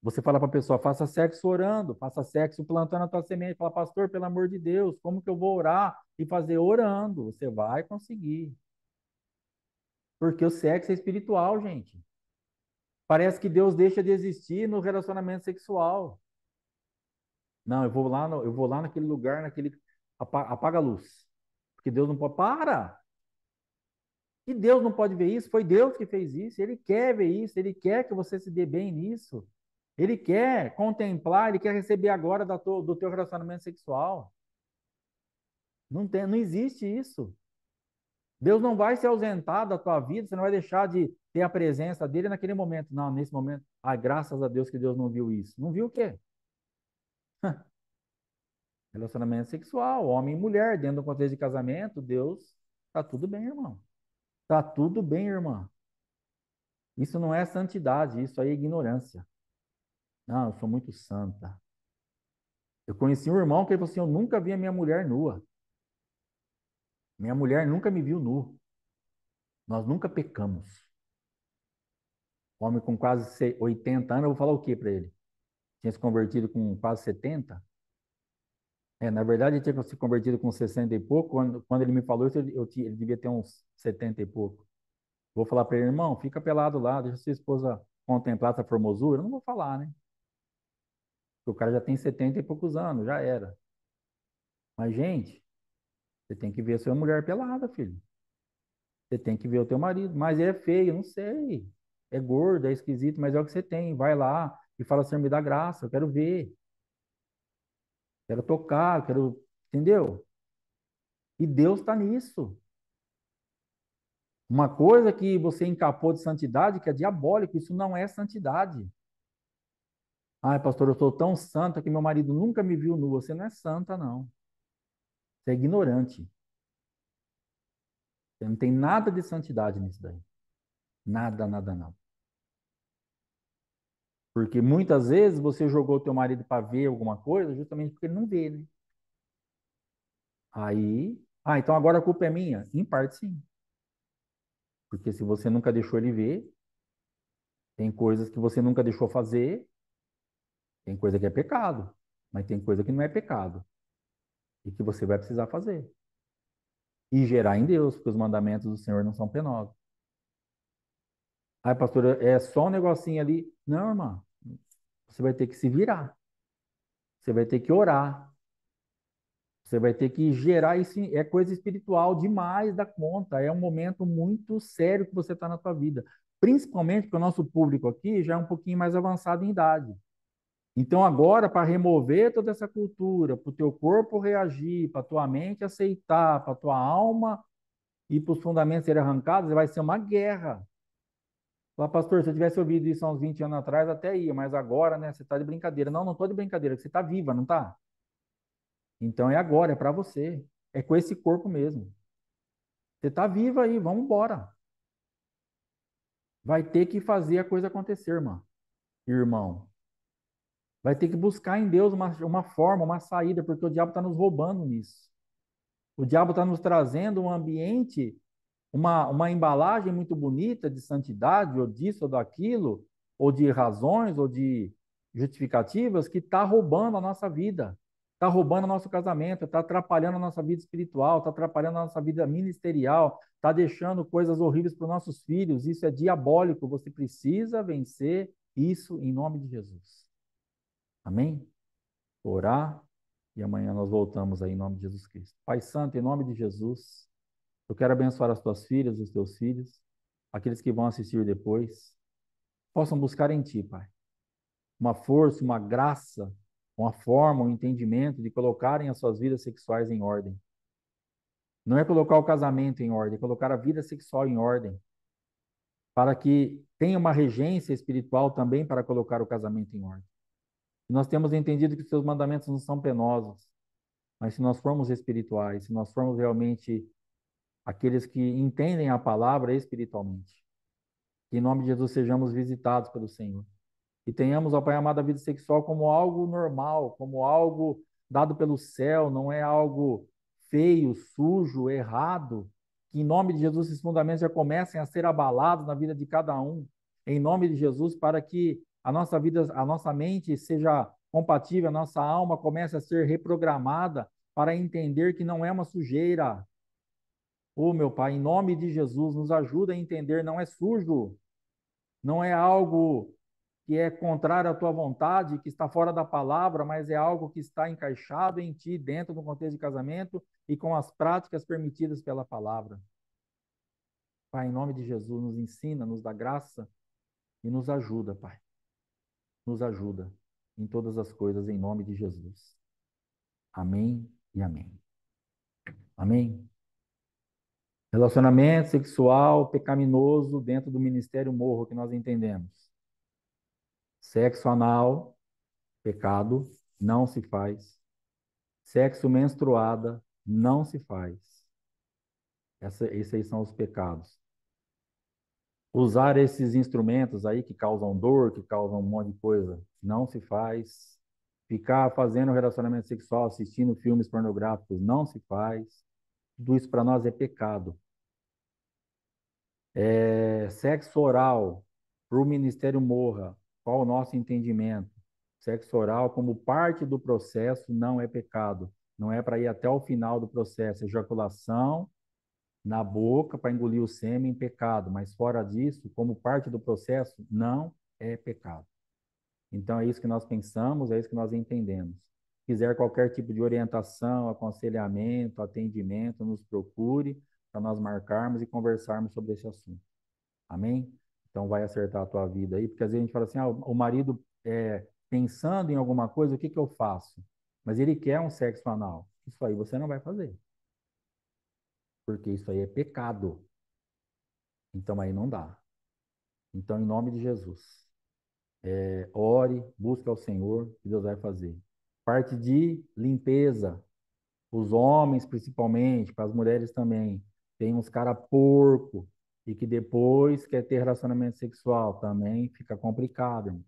Você fala para a pessoa, faça sexo orando, faça sexo plantando a tua semente. Fala, pastor, pelo amor de Deus, como que eu vou orar e fazer orando? Você vai conseguir. Porque o sexo é espiritual, gente. Parece que Deus deixa de existir no relacionamento sexual. Não, eu vou lá naquele lugar, apaga a luz. Porque Deus não pode. Para! E Deus não pode ver isso, foi Deus que fez isso, ele quer ver isso, ele quer que você se dê bem nisso. Ele quer contemplar, ele quer receber agora do teu relacionamento sexual. Não existe isso. Deus não vai se ausentar da tua vida, você não vai deixar de ter a presença dele naquele momento. Não, nesse momento, graças a Deus que Deus não viu isso. Não viu o quê? Relacionamento sexual, homem e mulher, dentro do contexto de casamento, Deus, tá tudo bem, irmão. Tá tudo bem, irmã. Isso não é santidade, isso aí é ignorância. Não, eu sou muito santa. Eu conheci um irmão que ele falou assim: eu nunca vi a minha mulher nua. Minha mulher nunca me viu nu. Nós nunca pecamos. Homem com quase 80 anos, eu vou falar o quê para ele? Tinha se convertido com quase 70? Na verdade, ele tinha se convertido com 60 e pouco. Quando ele me falou isso, ele devia ter uns 70 e pouco. Vou falar para ele, irmão, fica pelado lá, deixa sua esposa contemplar essa formosura. Eu não vou falar, né? Porque o cara já tem 70 e poucos anos, já era. Mas, gente, você tem que ver a sua mulher pelada, filho. Você tem que ver o teu marido. Mas ele é feio, não sei. É gordo, é esquisito, mas é o que você tem. Vai lá e fala, Senhor, me dá graça, eu quero ver. Quero tocar, quero. Entendeu? E Deus está nisso. Uma coisa que você encapou de santidade, que é diabólico, isso não é santidade. Ai, pastor, eu sou tão santa que meu marido nunca me viu nu. Você não é santa, não. Você é ignorante. Você não tem nada de santidade nisso daí. Nada, nada, nada. Porque muitas vezes você jogou teu marido para ver alguma coisa justamente porque ele não vê, né? Aí, então agora a culpa é minha? Em parte, sim. Porque se você nunca deixou ele ver, tem coisas que você nunca deixou fazer, tem coisa que é pecado, mas tem coisa que não é pecado e que você vai precisar fazer. E gerar em Deus, porque os mandamentos do Senhor não são penosos. Ai, pastor, é só um negocinho ali. Não, irmã. Você vai ter que se virar. Você vai ter que orar. Você vai ter que gerar isso. É coisa espiritual demais da conta. É um momento muito sério que você está na sua vida. Principalmente porque o nosso público aqui já é um pouquinho mais avançado em idade. Então, agora, para remover toda essa cultura, para o teu corpo reagir, para a tua mente aceitar, para a tua alma e para os fundamentos serem arrancados, vai ser uma guerra. Fala, pastor, se eu tivesse ouvido isso há uns 20 anos atrás, até ia, mas agora, né, você está de brincadeira. Não, não estou de brincadeira, você está viva, não está? Então é agora, é para você. É com esse corpo mesmo. Você está viva aí, vamos embora. Vai ter que fazer a coisa acontecer, irmão. Vai ter que buscar em Deus uma forma, uma saída, porque o diabo está nos roubando nisso. O diabo está nos trazendo um ambiente, uma embalagem muito bonita de santidade, ou disso, ou daquilo, ou de razões, ou de justificativas, que está roubando a nossa vida, está roubando o nosso casamento, está atrapalhando a nossa vida espiritual, está atrapalhando a nossa vida ministerial, está deixando coisas horríveis para os nossos filhos. Isso é diabólico. Você precisa vencer isso em nome de Jesus. Amém? Orar e amanhã nós voltamos aí em nome de Jesus Cristo. Pai Santo, em nome de Jesus. Eu quero abençoar as tuas filhas, os teus filhos, aqueles que vão assistir depois, possam buscar em ti, Pai, uma força, uma graça, uma forma, um entendimento de colocarem as suas vidas sexuais em ordem. Não é colocar o casamento em ordem, é colocar a vida sexual em ordem, para que tenha uma regência espiritual também para colocar o casamento em ordem. E nós temos entendido que os seus mandamentos não são penosos, mas se nós formos espirituais, se nós formos realmente aqueles que entendem a palavra espiritualmente, que em nome de Jesus sejamos visitados pelo Senhor. E tenhamos, ó Pai amado, a vida sexual como algo normal, como algo dado pelo céu, não é algo feio, sujo, errado. Que em nome de Jesus esses fundamentos já comecem a ser abalados na vida de cada um. Em nome de Jesus, para que a nossa vida, a nossa mente seja compatível, a nossa alma comece a ser reprogramada para entender que não é uma sujeira. Oh, meu Pai, em nome de Jesus, nos ajuda a entender, não é sujo, não é algo que é contrário à tua vontade, que está fora da palavra, mas é algo que está encaixado em ti, dentro do contexto de casamento e com as práticas permitidas pela palavra. Pai, em nome de Jesus, nos ensina, nos dá graça e nos ajuda, Pai. Nos ajuda em todas as coisas, em nome de Jesus. Amém e amém. Amém? Relacionamento sexual pecaminoso dentro do ministério morro que nós entendemos. Sexo anal, pecado, não se faz. Sexo menstruada, não se faz. Esses aí são os pecados. Usar esses instrumentos aí que causam dor, que causam um monte de coisa, não se faz. Ficar fazendo relacionamento sexual, assistindo filmes pornográficos, não se faz. Tudo isso para nós é pecado. Sexo oral, o ministério morra, qual o nosso entendimento? Sexo oral, como parte do processo, não é pecado. Não é para ir até o final do processo. Ejaculação na boca para engolir o sêmen, pecado. Mas fora disso, como parte do processo, não é pecado. Então é isso que nós pensamos, é isso que nós entendemos. Se quiser qualquer tipo de orientação, aconselhamento, atendimento, nos procure para nós marcarmos e conversarmos sobre esse assunto. Amém? Então vai acertar a tua vida aí, porque às vezes a gente fala assim, o marido pensando em alguma coisa, o que que eu faço? Mas ele quer um sexo anal. Isso aí você não vai fazer, porque isso aí é pecado. Então aí não dá. Então, em nome de Jesus, ore, busque ao Senhor, que Deus vai fazer. Parte de limpeza, os homens principalmente, para as mulheres também. Tem uns cara porco e que depois quer ter relacionamento sexual, também fica complicado, irmão.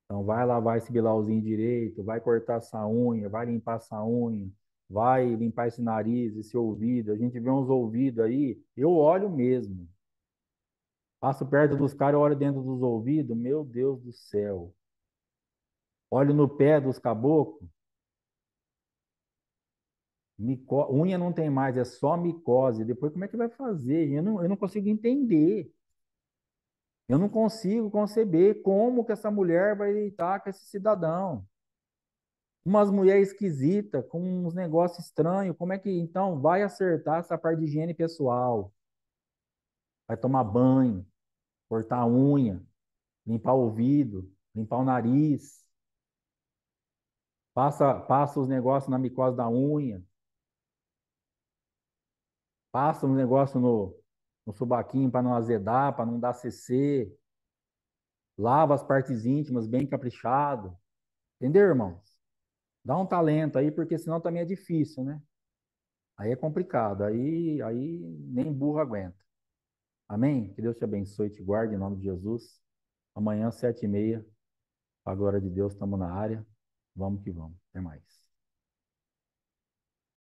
Então vai lavar esse bilauzinho direito, vai cortar essa unha, vai limpar essa unha, vai limpar esse nariz, esse ouvido. A gente vê uns ouvidos aí, eu olho mesmo. Passo perto dos caras, eu olho dentro dos ouvidos, meu Deus do céu. Olho no pé dos caboclos, unha não tem mais, é só micose. Depois como é que vai fazer? Eu não consigo entender. Eu não consigo conceber como que essa mulher vai deitar com esse cidadão. Umas mulheres esquisitas, com uns negócios estranhos. Como é que então vai acertar essa parte de higiene pessoal? Vai tomar banho, cortar a unha, limpar o ouvido, limpar o nariz, passa os negócios na micose da unha, passa os negócios no subaquinho para não azedar, para não dar CC, lava as partes íntimas bem caprichado. Entendeu, irmãos? Dá um talento aí, porque senão também é difícil, né? Aí é complicado, aí nem burro aguenta. Amém? Que Deus te abençoe e te guarde em nome de Jesus. Amanhã, 7h30, a glória de Deus, estamos na área. Vamos que vamos. Até mais.